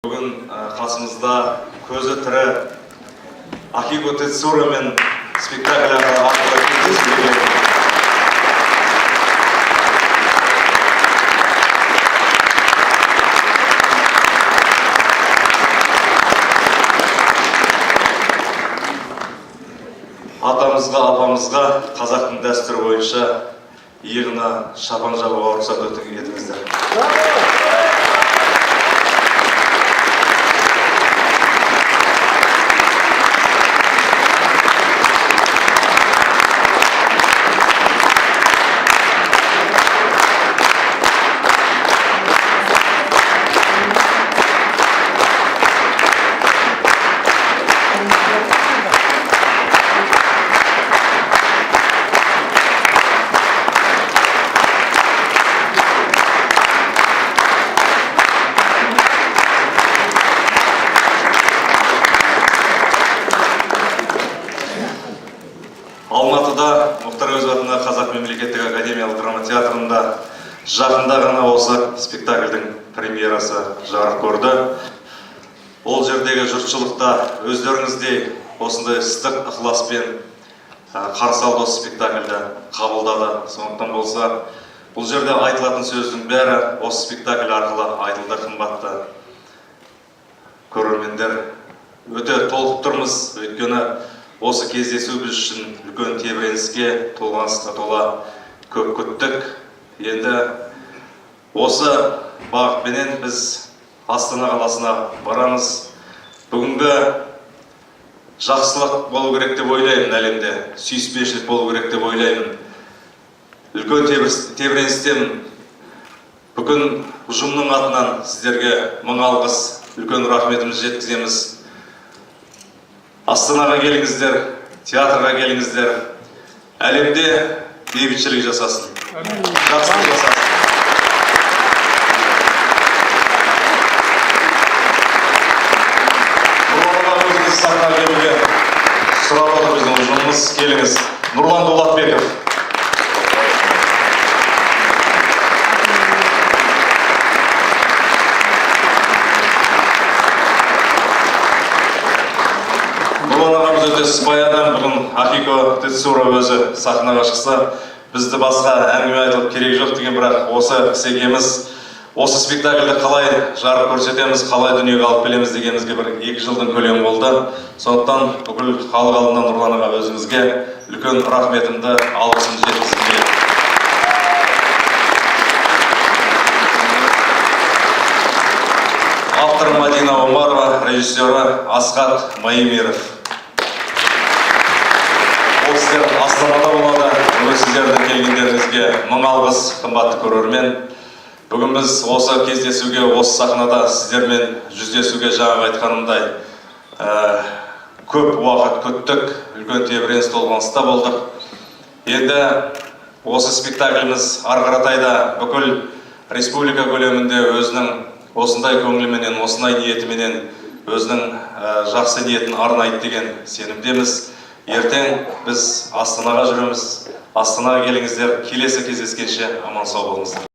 Бүгін қасымызда көзі тірі Акихико Тецуро мен спектакль арқылы кездесуге атамызға, апамызға қазақтың дәстүрі бойынша иығына шапан жабуға рұқсат етіңіздер. Алматыда Мұхтар Әуезов атындағы Қазақ мемлекеттік академиялық драма театрында жақында ғана осы спектакльдің премьерасы жарық көрді. Ол жердегі жұртшылықта өздеріңіздей осындай ыстық ықыласпен қарсы алды осы спектакльді қабылдады. Сондықтан болса, бұл жерде айтылатын сөздің бәрі осы спектакль арқылы айтылды. Қымбатты көрермендер, өте толқып тұрмыз, өйткені осы кездесу біз үшін үлкен тебіреніске, толғанысқа тола көп күттік. Енді осы бағытпенен біз Астана қаласына барамыз. Бүгінгі жақсылық болу керек деп ойлаймын әлемде, сүйіспеншілік болу керек деп ойлаймын. Үлкен тебіреністемін. Бүгін ұжымның атынан сіздерге мың алғыс, үлкен рахметімізді жеткіземіз. Астанаға келіңіздер, театрға келіңіздер. Әлемде бейбітшілік жасасын. Жақсылық жасасын. Нұрланға өзіңіз сахнаға келуге сұрап отыр біздің ұжымымыз. Келіңіз. Нұрлан Дулатбеков. Сыпайы адам, бүгін Акихико Тецуро өзі сахнаға шықса, бізді басқа әңгіме айтылып керек жоқ деген, бірақ осы кісегеміз, осы спектакльді қалай жарық көрсетеміз, қалай дүниеге алып келеміз дегенімізге бір 2 жылдың көлемі болды. Сондықтан бүкіл халық алдынан Нұрлан аға өзіңізге үлкен рахметімді, алғысымды жеткізгім келеді. Автор Мадина Омарова, режиссері Асхат Маемиров. Сіздер Астанада болады, сіздердің келгендеріңізге мың алғыс, қымбатты көрермен. Бүгін біз осы кездесуге, осы сахнада сіздермен жүздесуге жаңа айтқанымдай көп уақыт күттік, үлкен тебіреніс толғаныста болдық. Енді осы спектакліміз ары қаратайда бүкіл республика көлемінде өзінің осындай көңіліменен, осындай ниетіменен өзінің жақсы ниетін арнайды деген сенімдеміз. Ертең біз Астанаға жүреміз. Астанаға келіңіздер. Келесі кездескенше аман сау болыңыздар.